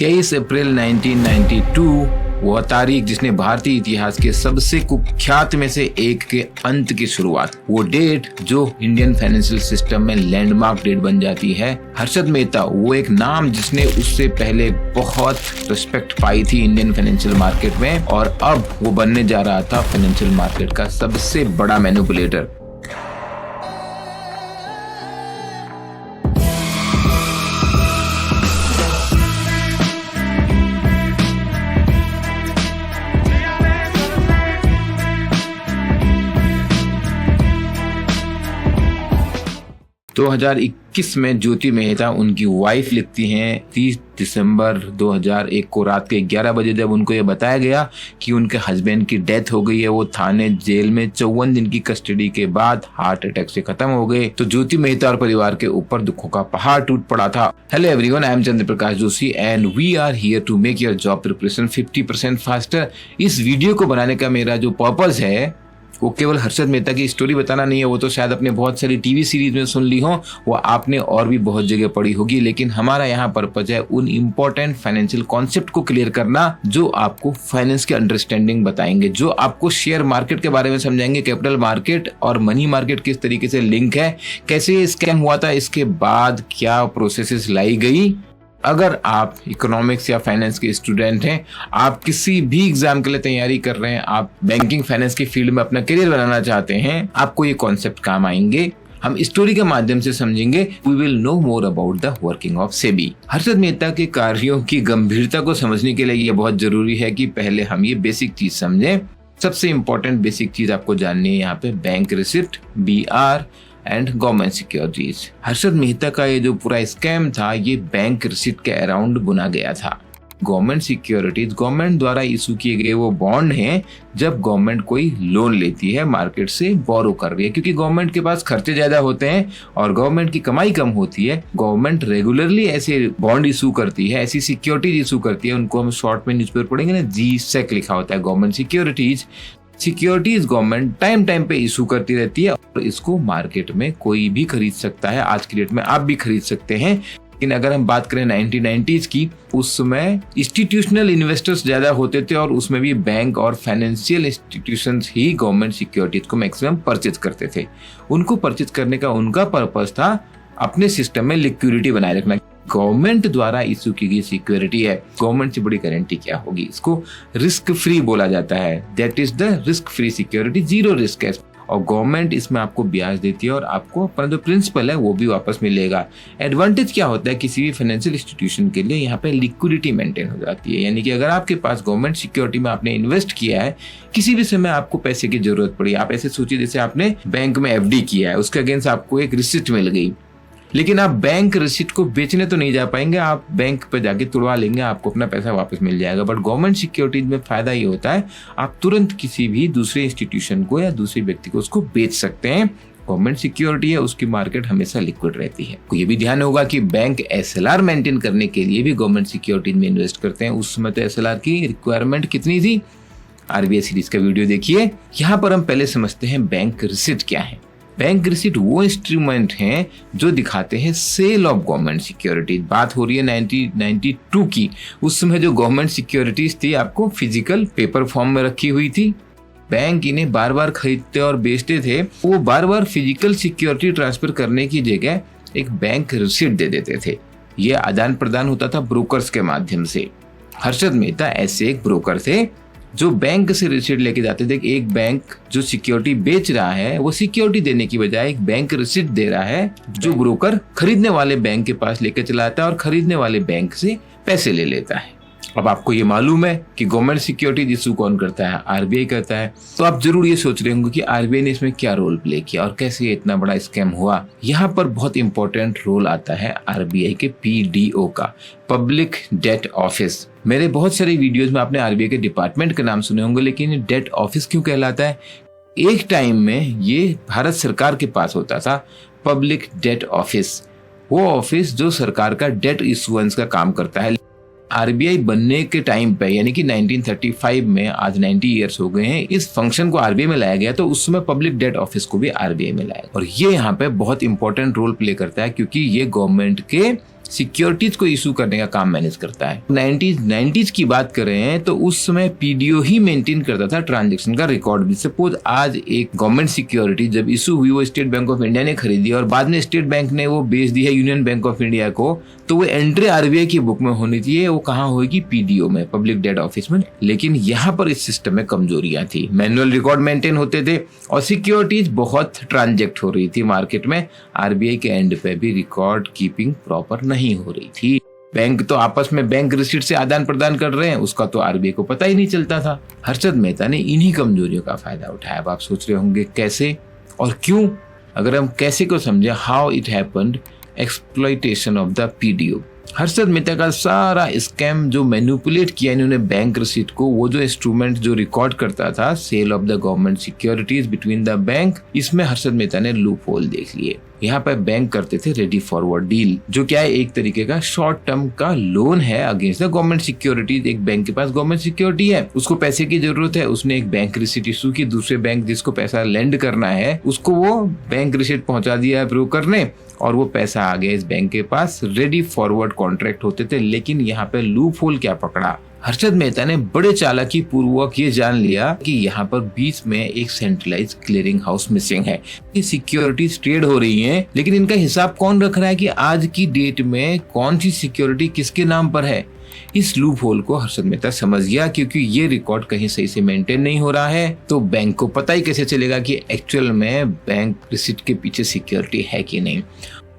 23 अप्रैल 1992 वह तारीख जिसने भारतीय इतिहास के सबसे कुख्यात में से एक के अंत की शुरुआत, वो डेट जो इंडियन फाइनेंशियल सिस्टम में लैंडमार्क डेट बन जाती है। हर्षद मेहता वो एक नाम जिसने उससे पहले बहुत रिस्पेक्ट पाई थी इंडियन फाइनेंशियल मार्केट में, और अब वो बनने जा रहा था फाइनेंशियल मार्केट का सबसे बड़ा मैनिपुलेटर। तो 2021 में ज्योति मेहता उनकी वाइफ लिखती हैं 30 दिसंबर 2001 को रात के 11 बजे जब उनको ये बताया गया कि उनके हस्बैंड की डेथ हो गई है। वो थाने जेल में 54 दिन की कस्टडी के बाद हार्ट अटैक से खत्म हो गए। तो ज्योति मेहता और परिवार के ऊपर दुखों का पहाड़ टूट पड़ा था। Hello everyone, I am Chandra Prakash Joshi and we are here to make your job preparation 50% faster. इस वीडियो को बनाने का मेरा जो पर्पस है वो केवल हर्षद मेहता की स्टोरी बताना नहीं है, वो तो शायद अपने बहुत सारी टीवी सीरीज में सुन ली हो, वो आपने और भी बहुत जगह पढ़ी होगी, लेकिन हमारा यहाँ पर्पज है उन इम्पोर्टेंट फाइनेंशियल कॉन्सेप्ट को क्लियर करना जो आपको फाइनेंस के अंडरस्टैंडिंग बताएंगे, जो आपको शेयर मार्केट के बारे में समझाएंगे, कैपिटल मार्केट और मनी मार्केट किस तरीके से लिंक है, कैसे ये स्कैम हुआ था, इसके बाद क्या प्रोसेसेस लाई गई। अगर आप इकोनॉमिक्स या फाइनेंस के स्टूडेंट हैं, आप किसी भी एग्जाम के लिए तैयारी कर रहे हैं, आप बैंकिंग फाइनेंस की फील्ड में अपना करियर बनाना चाहते हैं, आपको ये कॉन्सेप्ट काम आएंगे। हम स्टोरी के माध्यम से समझेंगे। We will know more about the working of SEBI. Harshad Mehta के कार्यों की गंभीरता को समझने के लिए ये बहुत जरूरी है कि पहले हम ये बेसिक चीज समझें। सबसे इंपॉर्टेंट बेसिक चीज आपको जाननी है यहाँ पे bank receipt, BR and government securities. Harshad Mehta का ये जो पूरा स्कैम था ये बैंक रिसिप्ट के अराउंड बुना गया था। गवर्नमेंट सिक्योरिटीज गवर्नमेंट द्वारा इशू किए गए वो बॉन्ड हैं जब गवर्नमेंट कोई लोन लेती है, मार्केट से बोरो कर रही है, क्योंकि गवर्नमेंट के पास खर्चे ज्यादा होते हैं और गवर्नमेंट की कमाई कम होती है। गवर्नमेंट रेगुलरली ऐसे बॉन्ड इशू करती है, ऐसी सिक्योरिटीज इशू करती है, उनको हम शॉर्ट में न्यूज़पेपर पढ़ेंगे ना, GSEC लिखा होता है, government securities government time time पे इशू करती रहती है और इसको मार्केट में कोई भी खरीद सकता है। आज की डेट में आप भी खरीद सकते हैं, लेकिन अगर हम बात करें 1990s की, उस समय इंस्टीट्यूशनल इन्वेस्टर्स ज्यादा होते थे और उसमें भी बैंक और फाइनेंशियल इंस्टीट्यूशंस ही गवर्नमेंट सिक्योरिटीज को मैक्सिमम परचेज करते थे। उनको परचेज करने का उनका पर्पस था अपने सिस्टम में लिक्विडिटी बनाए रखना। गवर्नमेंट द्वारा इशू की गई सिक्योरिटी है, गवर्नमेंट से बड़ी गारंटी क्या होगी, इसको रिस्क फ्री बोला जाता है। That is the risk free security, zero risk है, और गवर्नमेंट इसमें आपको ब्याज देती है और आपको अपना जो प्रिंसिपल है वो भी वापस मिलेगा। एडवांटेज क्या होता है किसी भी फाइनेंशियल इंस्टीट्यूशन के लिए, यहाँ पे लिक्विडिटी मेंटेन हो जाती है, यानी कि अगर आपके पास गवर्नमेंट सिक्योरिटी में आपने इन्वेस्ट किया है, किसी भी समय आपको पैसे की जरूरत पड़ी, आप ऐसे सोचिए जैसे आपने बैंक में FD किया है, उसके अगेंस्ट आपको एक रिसिप्ट मिल गई, लेकिन आप बैंक रिसिप्ट को बेचने तो नहीं जा पाएंगे, आप बैंक पे जाके तुड़वा लेंगे, आपको अपना पैसा वापस मिल जाएगा। बट गवर्नमेंट सिक्योरिटीज में फायदा ये होता है आप तुरंत किसी भी दूसरे इंस्टीट्यूशन को या दूसरे व्यक्ति को उसको बेच सकते हैं। गवर्नमेंट सिक्योरिटी है, उसकी मार्केट हमेशा लिक्विड रहती है। ये भी ध्यान होगा कि बैंक SLR मेंटेन करने के लिए भी गवर्नमेंट सिक्योरिटीज में इन्वेस्ट करते हैं। उस समय तो SLR की रिक्वायरमेंट कितनी थी, RBI सीरीज का वीडियो देखिए। यहाँ पर हम पहले समझते हैं बैंक रिसिप्ट क्या है। बैंक रिसिप्ट वो इंस्ट्रूमेंट हैं जो दिखाते हैं सेल ऑफ गवर्नमेंट सिक्योरिटीज। बात हो रही है 1992 की, उस समय जो गवर्नमेंट सिक्योरिटीज थी आपको फिजिकल पेपर फॉर्म में रखी हुई थी, बैंक इन्हें बार बार खरीदते और बेचते थे। वो बार बार फिजिकल सिक्योरिटी ट्रांसफर करने की जगह एक बैंक रिसिप्ट दे देते थे। ये आदान प्रदान होता था ब्रोकर्स के माध्यम से। हर्षद मेहता ऐसे एक ब्रोकर थे जो बैंक से रिसिप्ट लेके जाते थे। एक बैंक जो सिक्योरिटी बेच रहा है वो सिक्योरिटी देने की बजाय एक बैंक रिसिप्ट दे रहा है, जो ब्रोकर खरीदने वाले बैंक के पास लेके चला आता है और खरीदने वाले बैंक से पैसे ले लेता है। अब आपको ये मालूम है कि गवर्नमेंट सिक्योरिटी इशू कौन करता है, RBI करता है। तो आप जरूर ये सोच रहे होंगे कि RBI ने इसमें क्या रोल प्ले किया और कैसे ये इतना बड़ा स्कैम हुआ। यहाँ पर बहुत इंपॉर्टेंट रोल आता है RBI के PDO का, पब्लिक डेट ऑफिस। मेरे बहुत सारे वीडियोस में आपने RBI के डिपार्टमेंट का नाम सुने होंगे, लेकिन डेट ऑफिस क्यों कहलाता है? एक टाइम में ये भारत सरकार के पास होता था, पब्लिक डेट ऑफिस, वो ऑफिस जो सरकार का डेट इशुएंस का काम करता है। RBI बनने के टाइम पे यानी कि 1935 में, आज 90 ईयर्स हो गए हैं, इस फंक्शन को RBI में लाया गया, तो उस समय पब्लिक डेट ऑफिस को भी RBI में लाया। और ये यहाँ पे बहुत इंपॉर्टेंट रोल प्ले करता है क्योंकि ये गवर्नमेंट के सिक्योरिटीज को इशू करने का काम मैनेज करता है। 90s की बात करें तो उस समय पीडीओ ही मेंटेन करता था ट्रांजैक्शन का रिकॉर्ड भी। सपोज आज एक गवर्नमेंट सिक्योरिटी जब इशू हुई वो स्टेट बैंक ऑफ इंडिया ने खरीदी और बाद में स्टेट बैंक ने वो बेच दी है यूनियन बैंक ऑफ इंडिया को, तो वो एंट्री आरबीआई की बुक में होनी चाहिए। वो कहाँ होगी? पीडीओ में, पब्लिक डेटा ऑफिस में। लेकिन यहाँ पर इस सिस्टम में कमजोरियां थी। मैनुअल रिकॉर्ड मेंटेन होते थे और सिक्योरिटीज बहुत ट्रांजैक्ट हो रही थी मार्केट में। आरबीआई के एंड पे भी रिकॉर्ड कीपिंग प्रॉपर नहीं हो रही थी। बैंक तो आपस में बैंक रिसीट से आदान प्रदान कर रहे हैं, उसका तो आरबीआई को पता ही नहीं चलता था। हर्षद मेहता ने इन्हीं कमजोरियों का फायदा उठाया। अब आप सोच रहे होंगे कैसे और क्यों? अगर हम कैसे को समझे, how it happened, exploitation of the PDO. Harshad Mehta का सारा स्कैम जो मैनिपुलेट किया इन्होंने बैंक रिसीट को, वो जो इंस्ट्रूमेंट जो रिकॉर्ड करता था sale of the government securities between the bank, इसमें हर्षद मेहता ने लूप होल देख लिए। यहाँ पर बैंक करते थे रेडी फॉरवर्ड डील, जो क्या है एक तरीके का शॉर्ट टर्म का लोन है अगेंस्ट द गवर्नमेंट सिक्योरिटीज। एक बैंक के पास गवर्नमेंट सिक्योरिटी है, उसको पैसे की जरूरत है, उसने एक बैंक रिसीट इशू की, दूसरे बैंक जिसको पैसा लेंड करना है उसको वो बैंक रिसीट पहुंचा दिया ब्रोकर ने और वो पैसा आ गया इस बैंक के पास। रेडी फॉरवर्ड कॉन्ट्रैक्ट होते थे। लेकिन यहाँ पे लूप होल क्या पकड़ा? हर्षद मेहता ने बड़े चालाकी पूर्वक ये जान लिया कि यहाँ पर बीच में एक सेंट्रलाइज क्लियरिंग हाउस मिसिंग है। ये सिक्योरिटीज ट्रेड हो रही हैं, लेकिन इनका हिसाब कौन रख रहा है कि आज की डेट में कौन सी सिक्योरिटी किसके नाम पर है? इस लूप होल को हर्षद मेहता समझ गया, क्योंकि ये रिकॉर्ड कहीं सही से मेंटेन नहीं हो रहा है तो बैंक को पता ही कैसे चलेगा कि एक्चुअल में बैंक रिसीट के पीछे सिक्योरिटी है कि नहीं।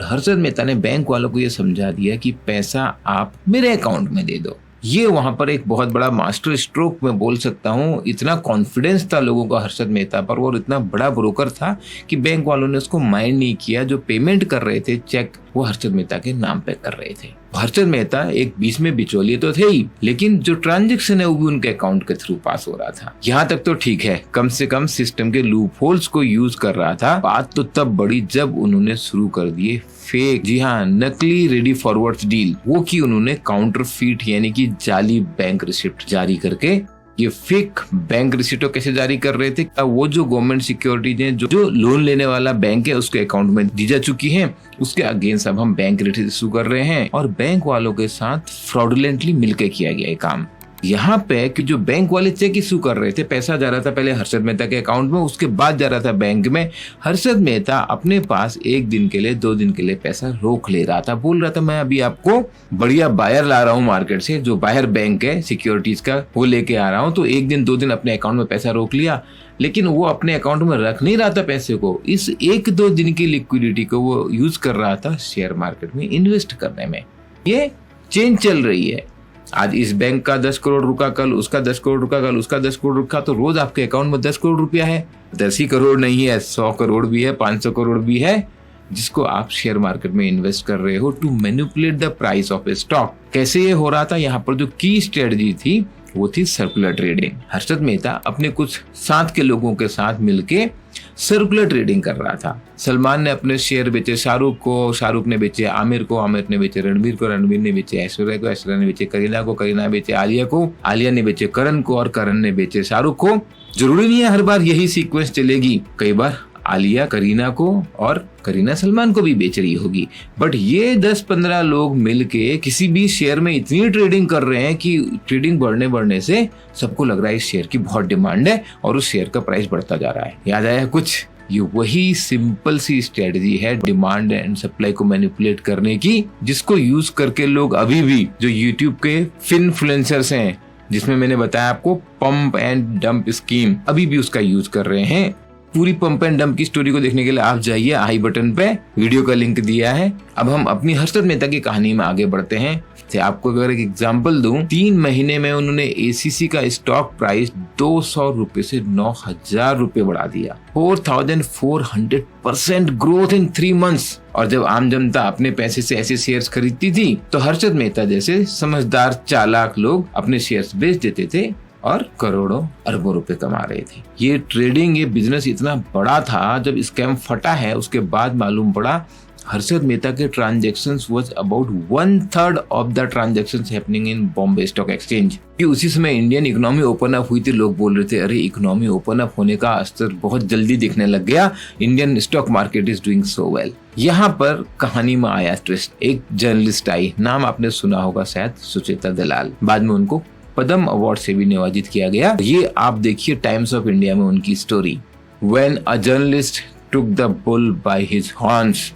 हर्षद मेहता ने बैंक वालों को ये समझा दिया कि पैसा आप मेरे अकाउंट में दे दो। ये वहां पर एक बहुत बड़ा मास्टर स्ट्रोक मैं बोल सकता हूँ। इतना कॉन्फिडेंस था लोगों का हर्षद मेहता पर, वो इतना बड़ा ब्रोकर था कि बैंक वालों ने उसको माइंड नहीं किया। जो पेमेंट कर रहे थे चेक, वो हर्षद मेहता के नाम पे कर रहे थे। हर्षद मेहता एक बीच में बिचौलिए तो थे ही, लेकिन जो ट्रांजैक्शन है वो भी उनके अकाउंट के थ्रू पास हो रहा था। यहाँ तक तो ठीक है, कम से कम सिस्टम के लूप होल्स को यूज कर रहा था। बात तो तब बढ़ी जब उन्होंने शुरू कर दिए फेक, जी हाँ, नकली रेडी फॉरवर्ड डील। वो की उन्होंने काउंटरफीट यानी कि जाली बैंक रिसिप्ट जारी करके। ये फेक बैंक रिसीटों कैसे जारी कर रहे थे? वो जो गवर्नमेंट सिक्योरिटीज हैं, जो लोन लेने वाला बैंक है उसके अकाउंट में दी जा चुकी हैं, उसके अगेंस्ट अब हम बैंक रिसीट इशू कर रहे हैं और बैंक वालों के साथ फ्रॉडुलेंटली मिलकर किया गया ये काम। यहाँ पे कि जो बैंक वाले चेक इशू कर रहे थे, पैसा जा रहा था पहले हर्षद मेहता के अकाउंट में, उसके बाद जा रहा था बैंक में। हर्षद मेहता अपने पास 1 दिन के लिए 2 दिन के लिए पैसा रोक ले रहा था। बोल रहा था मैं अभी आपको बढ़िया बायर ला रहा हूँ मार्केट से, जो बायर बैंक है सिक्योरिटीज का, वो लेके आ रहा हूँ। तो 1 दिन 2 दिन अपने अकाउंट में पैसा रोक लिया, लेकिन वो अपने अकाउंट में रख नहीं रहा था पैसे को। इस 1-2 दिन की लिक्विडिटी को वो यूज कर रहा था शेयर मार्केट में इन्वेस्ट करने में। ये चेंज चल रही है। आज इस बैंक का 10 करोड़ रुका, कल उसका 10 करोड़ रुका, कल उसका 10 करोड़ रुका, तो रोज आपके अकाउंट में 10 करोड़ रुपया है। 10 ही करोड़ नहीं है, 100 करोड़ भी है, 500 करोड़ भी है, जिसको आप शेयर मार्केट में इन्वेस्ट कर रहे हो to manipulate the price of a stock. कैसे ये हो रहा था? यहाँ पर जो की स्ट्रेटजी थी वो थी सर्कुलर ट्रेडिंग। हर्षद मेहता अपने कुछ साथ के लोगों के साथ मिलके सर्कुलर ट्रेडिंग कर रहा था। सलमान ने अपने शेयर बेचे शाहरुख को, शाहरुख ने बेचे आमिर को, आमिर ने बेचे रणबीर को, रणबीर ने बेचे ऐश्वर्या को, ऐश्वर्या ने बेचे करीना को, करीना बेचे आलिया को, आलिया ने बेचे करण को और करण ने बेचे शाहरुख को। जरूरी नहीं है हर बार यही सीक्वेंस चलेगी, कई बार आलिया करीना को और करीना सलमान को भी बेच रही होगी। बट ये 10-15 लोग मिलके किसी भी शेयर में इतनी ट्रेडिंग कर रहे हैं कि ट्रेडिंग बढ़ने से सबको लग रहा है इस शेयर की बहुत डिमांड है और उस शेयर का प्राइस बढ़ता जा रहा है। याद आया कुछ? ये वही सिंपल सी स्ट्रेटजी है डिमांड एंड सप्लाई को मैनिपुलेट करने की, जिसको यूज करके लोग अभी भी जो यूट्यूब के फिनफ्लुएंसर्स हैं, जिसमें मैंने बताया आपको पंप एंड डंप स्कीम, अभी भी उसका यूज कर रहे हैं। पूरी पंप एंड डंप की स्टोरी को देखने के लिए आप जाइए आई बटन पे, वीडियो का लिंक दिया है। अब हम अपनी हर्षद मेहता की कहानी में आगे बढ़ते हैं। आपको अगर एक एग्जांपल दूं, 3 महीने में उन्होंने एसीसी का स्टॉक प्राइस 200 रुपए से 9,000 रुपए बढ़ा दिया। 4400% ग्रोथ इन 3 मंथ्स। और जब आम जनता अपने पैसे से ऐसे शेयर्स खरीदती थी तो हर्षद मेहता जैसे समझदार चालाक लोग अपने शेयर्स बेच देते थे और करोड़ों अरबों रुपए कमा रहे थे। ये ट्रेडिंग, ये बिजनेस इतना बड़ा था, जब स्कैम फटा है उसके बाद मालूम पड़ा हर्षद मेहता के transactions was about 1/3 of the transactions happening in Bombay stock exchange. कि उसी समय इंडियन इकोनॉमी ओपन अप हुई थी, लोग बोल रहे थे अरे इकोनॉमी ओपन अप होने का असर बहुत जल्दी दिखने लग गया, Indian stock market is doing so well. यहाँ पर कहानी में आया ट्विस्ट। एक जर्नलिस्ट आई, नाम आपने सुना होगा शायद, सुचेता दलाल। बाद में उनको पद्म अवार्ड से भी निवाजित किया गया। ये आप देखिए टाइम्स ऑफ इंडिया में उनकी story. When a journalist took the bull by his horns.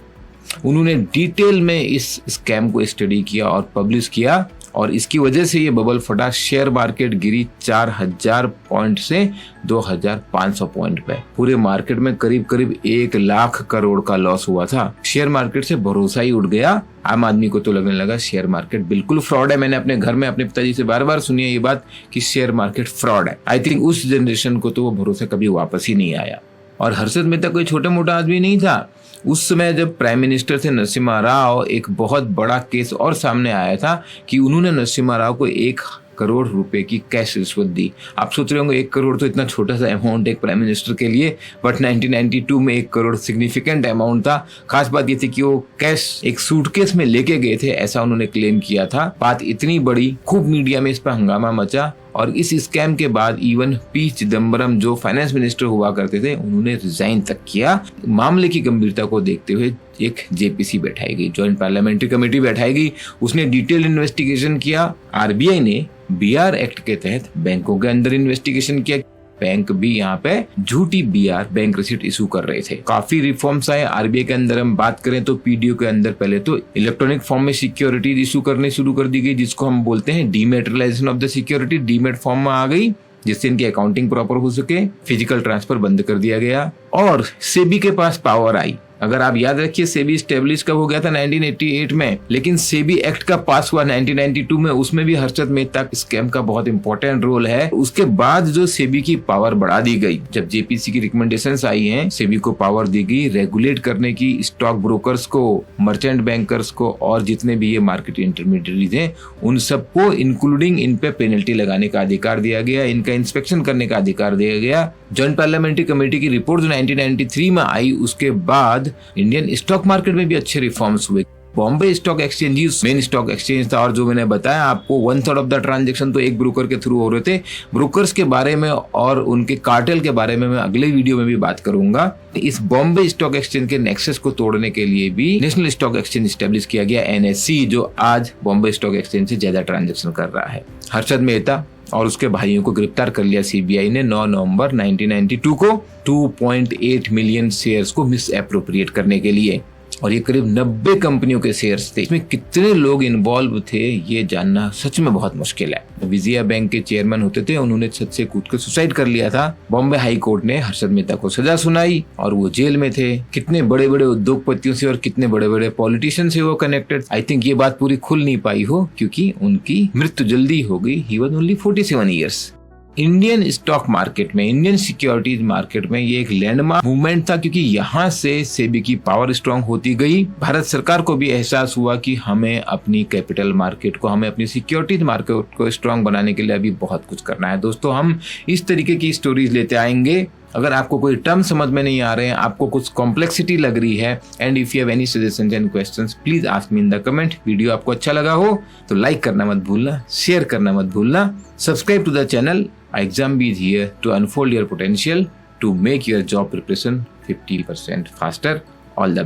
उन्होंने डिटेल में इस स्कैम को स्टडी किया और पब्लिश किया, और इसकी वजह से ये बबल फटा। शेयर मार्केट गिरी 4000 पॉइंट से 2500 पॉइंट पे। पूरे मार्केट में करीब करीब 1 लाख करोड़ का लॉस हुआ था। शेयर मार्केट से भरोसा ही उठ गया। आम आदमी को तो लगने लगा शेयर मार्केट बिल्कुल फ्रॉड है। मैंने अपने घर में अपने पिताजी से बार बार सुनी है ये बात कि शेयर मार्केट फ्रॉड है। आई थिंक उस जनरेशन को तो वो भरोसा कभी वापस ही नहीं आया। और हर्षद मेहता कोई छोटा मोटा आदमी नहीं था। उस समय जब प्राइम मिनिस्टर थे नरसिम्हा राव, एक बहुत बड़ा केस और सामने आया था कि उन्होंने नरसिम्हा राव को 1 करोड़ रुपए की कैश रिश्वत दी। आप सोच रहे होंगे 1 करोड़ तो इतना छोटा सा अमाउंट एक प्राइम मिनिस्टर के लिए, बट 1992 में 1 करोड़ सिग्निफिकेंट अमाउंट था। खास बात ये थी कि वो कैश एक सूटकेस में लेके गए थे, ऐसा उन्होंने क्लेम किया था। बात इतनी बड़ी, खूब मीडिया में इस पर हंगामा मचा, और इस स्कैम के बाद इवन पी चिदम्बरम जो फाइनेंस मिनिस्टर हुआ करते थे, उन्होंने रिजाइन तक किया। मामले की गंभीरता को देखते हुए एक जेपीसी बैठाई गई, जॉइंट पार्लियामेंट्री कमेटी बैठाई गई। उसने डिटेल इन्वेस्टिगेशन किया। आरबीआई ने बीआर एक्ट के तहत बैंकों के अंदर इन्वेस्टिगेशन किया। बैंक भी यहाँ पे झूठी बीआर बैंक रिसीट इशू कर रहे थे। काफी रिफॉर्म्स आए आरबीआई के अंदर। हम बात करें तो पीडीओ के अंदर पहले तो इलेक्ट्रॉनिक फॉर्म में सिक्योरिटीज इशू करने शुरू कर दी गई, जिसको हम बोलते हैं डीमेटेरियलाइजेशन of the security. Demat form में आ गई, जिससे इनकी अकाउंटिंग प्रॉपर हो सके। फिजिकल ट्रांसफर बंद कर दिया गया, और सेबी के पास पावर आई। अगर आप याद रखिए सेबी स्टेब्लिश कब हो गया था 1988 में, लेकिन सेबी एक्ट का पास हुआ 1992 में। उसमें भी हर्षद मेहता स्कैम का बहुत इंपॉर्टेंट रोल है। उसके बाद जो सेबी की पावर बढ़ा दी गई, जब जेपीसी की रिकमेंडेशंस आई हैं, सेबी को पावर दी गई रेगुलेट करने की, स्टॉक ब्रोकर्स को, मर्चेंट बैंकर्स को, और जितने भी ये मार्केट इंटरमीडिएटरीज हैं उन सबको, इंक्लूडिंग इन पे पेनल्टी लगाने का अधिकार दिया गया, इनका इंस्पेक्शन करने का अधिकार दिया गया। जॉइंट पार्लियामेंट्री कमेटी की रिपोर्ट जो 1993 में आई, उसके बाद इंडियन स्टॉक मार्केट में भी अच्छे रिफॉर्म्स हुए। Bombay stock exchange main stock exchange था, और जो मैंने बताया आपको 1/3 ऑफ द ट्रांजैक्शन तो एक ब्रोकर के थ्रू हो रहे थे। ब्रोकर्स के बारे में और उनके कार्टेल के बारे में मैं अगले वीडियो में भी बात करूंगा। इस बॉम्बे स्टॉक एक्सचेंज के नेक्सस को तोड़ने के लिए भी नेशनल स्टॉक एक्सचेंज स्टैब्लिश किया गया, NSE, जो आज बॉम्बे स्टॉक एक्सचेंज से ज्यादा ट्रांजेक्शन कर रहा है। हर्षद मेहता और उसके भाइयों को गिरफ्तार कर लिया सीबीआई ने 9 नवंबर 1992 को 2.8 मिलियन शेयर्स को मिस एप्रोप्रिएट करने के लिए, और ये करीब 90 कंपनियों के शेयर्स थे। इसमें कितने लोग इन्वॉल्व थे ये जानना सच में बहुत मुश्किल है। विजया बैंक के चेयरमैन होते थे, उन्होंने छत से कूद कर सुसाइड कर लिया था। बॉम्बे हाई कोर्ट ने हर्षद मेहता को सजा सुनाई और वो जेल में थे। कितने बड़े बड़े उद्योगपतियों से और कितने बड़े बड़े पॉलिटिशियन से वो कनेक्टेड, आई थिंक ये बात पूरी खुल नहीं पाई हो, क्योंकि उनकी मृत्यु जल्दी हो गई। He was only 47 years. Indian stock market में, इंडियन सिक्योरिटीज मार्केट में ये एक लैंडमार्क मूवमेंट था, क्योंकि यहाँ से सेबी की पावर स्ट्रांग होती गई। भारत सरकार को भी एहसास हुआ कि हमें अपनी कैपिटल मार्केट को, हमें अपनी सिक्योरिटीज मार्केट को स्ट्रांग बनाने के लिए अभी बहुत कुछ करना है। दोस्तों, हम इस तरीके की स्टोरीज लेते आएंगे। अगर आपको कोई टर्म समझ में नहीं आ रहे हैं, आपको कुछ कॉम्प्लेक्सिटी लग रही है, and if you have any suggestions and questions, please ask me in the comment. Video आपको अच्छा लगा हो तो लाइक करना मत भूलना, शेयर करना मत भूलना, subscribe to the channel. ExamBee is here to unfold your potential to make your job preparation 50% faster. All the best.